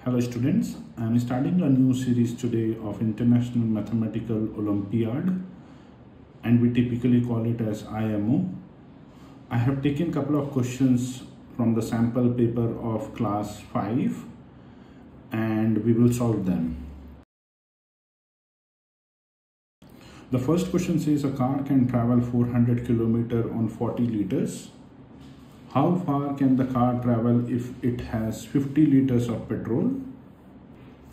Hello students, I am starting a new series today of International Mathematical Olympiad, and we typically call it as IMO. I have taken a couple of questions from the sample paper of class 5 and we will solve them. The first question says a car can travel 400 km on 40 liters. How far can the car travel if it has 50 liters of petrol?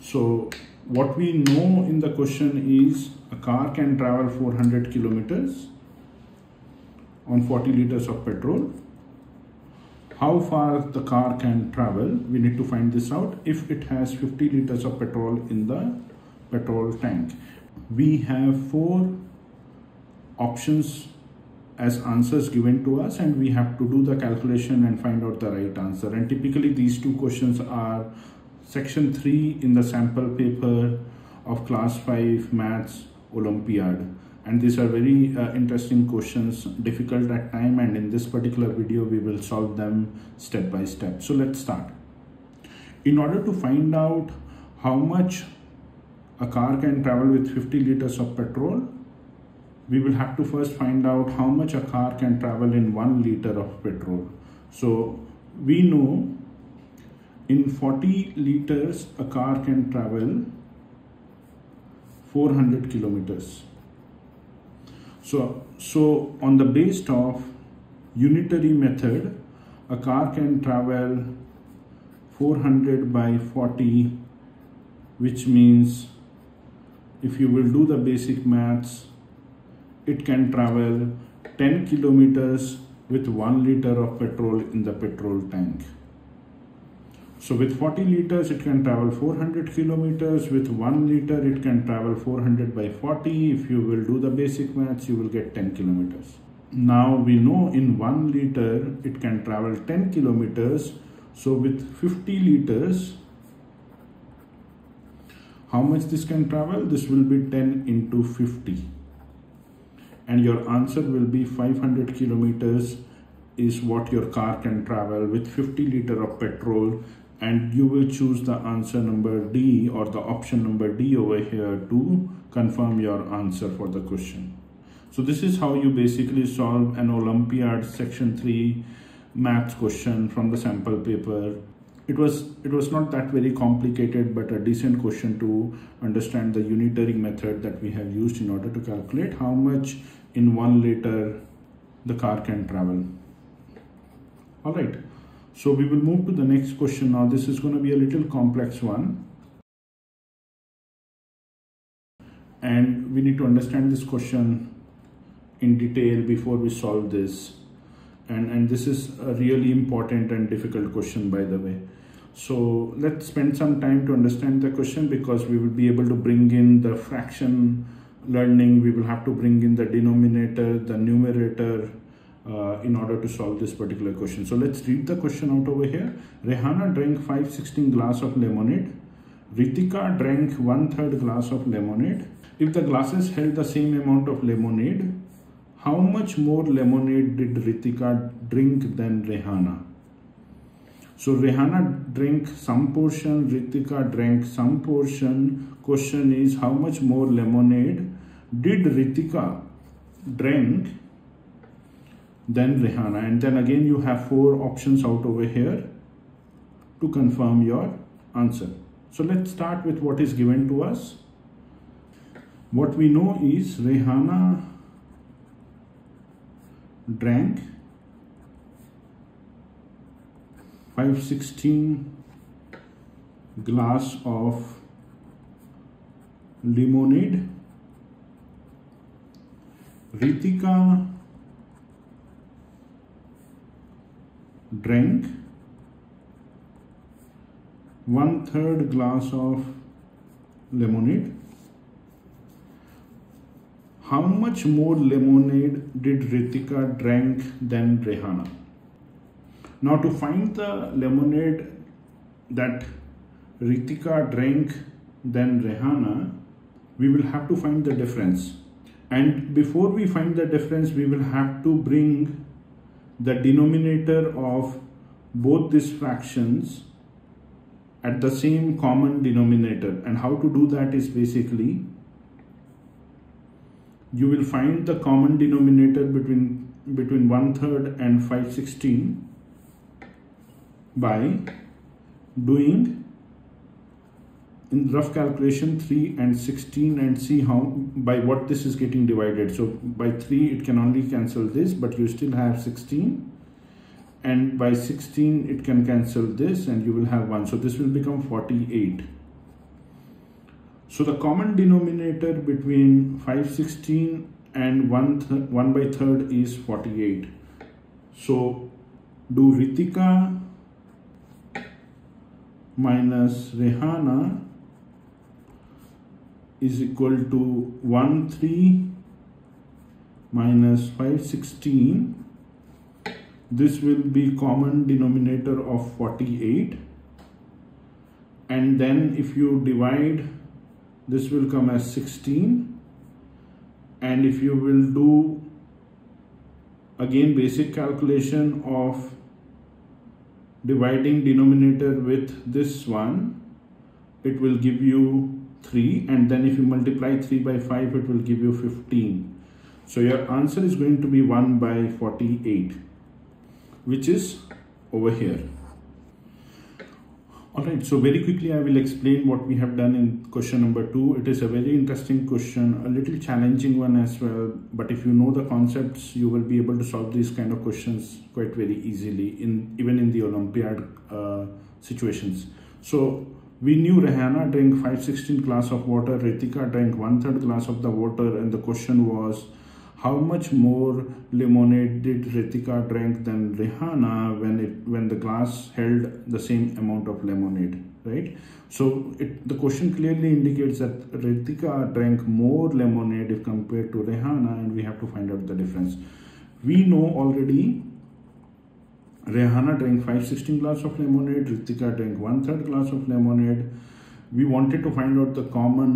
So what we know in the question is a car can travel 400 kilometers on 40 liters of petrol. How far the car can travel, we need to find this out if it has 50 liters of petrol in the petrol tank. We have 4 options as answers given to us and we have to do the calculation and find out the right answer. And typically these 2 questions are section 3 in the sample paper of class 5 Maths Olympiad. And these are very interesting questions, difficult at time, and in this particular video we will solve them step by step. So let's start. In order to find out how much a car can travel with 50 liters of petrol, we will have to first find out how much a car can travel in 1 liter of petrol. So we know in 40 liters a car can travel 400 kilometers. So on the base of unitary method, a car can travel 400 by 40, which means if you will do the basic maths, it can travel 10 kilometers with 1 liter of petrol in the petrol tank. So with 40 liters, it can travel 400 kilometers. With 1 liter, it can travel 400 by 40. If you will do the basic maths, you will get 10 kilometers. Now we know in 1 liter, it can travel 10 kilometers. So with 50 liters, how much this can travel? This will be 10 into 50. And your answer will be 500 kilometers is what your car can travel with 50 liter of petrol. And you will choose the answer number D or the option number D over here to confirm your answer for the question. So this is how you basically solve an Olympiad section 3 maths question from the sample paper. It was not that very complicated, but a decent question to understand the unitary method that we have used in order to calculate how much in 1 liter the car can travel. All right. So we will move to the next question now. This is going to be a little complex one. And we need to understand this question in detail before we solve this. And this is a really important and difficult question, by the way. So let's spend some time to understand the question, because we will be able to bring in the fraction learning. We will have to bring in the denominator, the numerator, in order to solve this particular question. So let's read the question out over here. Rehana drank 5/16 glass of lemonade. Ritika drank 1/3 glass of lemonade. If the glasses held the same amount of lemonade, how much more lemonade did Ritika drink than Rehana? So Rehana drank some portion, Ritika drank some portion. Question is how much more lemonade did Ritika drink than Rehana? And then again you have 4 options out over here to confirm your answer. So let's start with what is given to us. What we know is Rehana drank 5/16 glass of lemonade. Ritika drank 1/3 glass of lemonade. How much more lemonade did Ritika drink than Rehana? Now to find the lemonade that Ritika drank than Rehana, we will have to find the difference. And before we find the difference, we will have to bring the denominator of both these fractions at the same common denominator. And how to do that is basically you will find the common denominator between 1/3 and 5/16 by doing in rough calculation 3 and 16 and see how by what this is getting divided. So by 3 it can only cancel this, but you still have 16, and by 16 it can cancel this and you will have 1. So this will become 48. So the common denominator between 5/16 and 1/3 is 48. So do Ritika minus Rehana is equal to 1/3 minus 5/16. This will be common denominator of 48, and then if you divide, this will come as 16, and if you will do again basic calculation of dividing denominator with this one, it will give you 3, and then if you multiply 3 by 5 it will give you 15. So your answer is going to be 1/48, which is over here. Alright, so very quickly I will explain what we have done in question number 2. It is a very interesting question, a little challenging one as well, but if you know the concepts, you will be able to solve these kind of questions quite very easily, even in the Olympiad situations. So we knew Rehana drank 5/16 glass of water, Ritika drank 1/3 glass of the water, and the question was, how much more lemonade did Ritika drink than Rehana when the glass held the same amount of lemonade, right? So the question clearly indicates that Ritika drank more lemonade if compared to Rehana, and we have to find out the difference. We know already Rehana drank 5/16 glass of lemonade, Ritika drank 1/3 glass of lemonade. We wanted to find out the common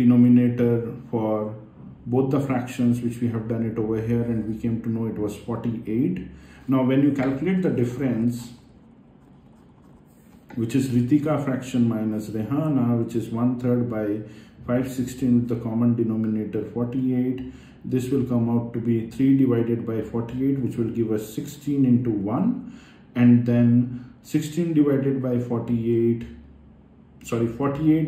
denominator for both the fractions, which we have done it over here, and we came to know it was 48. Now when you calculate the difference, which is Ritika fraction minus Rehana, which is 1/3 by 5/16 with the common denominator 48, this will come out to be 3 divided by 48, which will give us 16 into 1, and then 16 divided by 48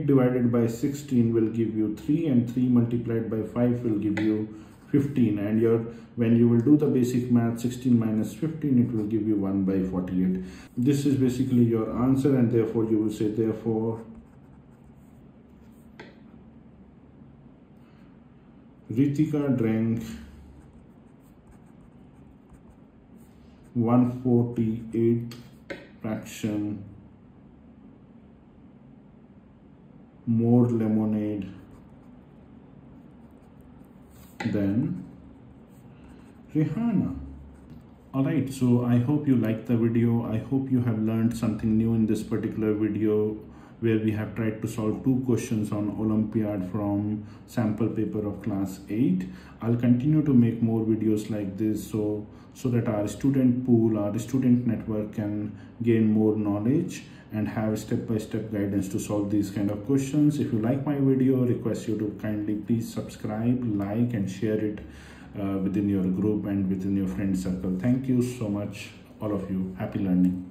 divided by 16 will give you 3, and 3 multiplied by 5 will give you 15, and when you will do the basic math, 16 minus 15, it will give you 1/48. This is basically your answer, and therefore you will say, therefore Ritika drank 1/48 fraction more lemonade than Rehana. Alright, so I hope you liked the video. I hope you have learned something new in this particular video, where we have tried to solve 2 questions on Olympiad from sample paper of class 8. I'll continue to make more videos like this so that our student pool, our student network can gain more knowledge and have step-by-step guidance to solve these kind of questions. If you like my video, I request you to kindly please subscribe, like, and share it within your group and within your friend circle. Thank you so much, all of you. Happy learning.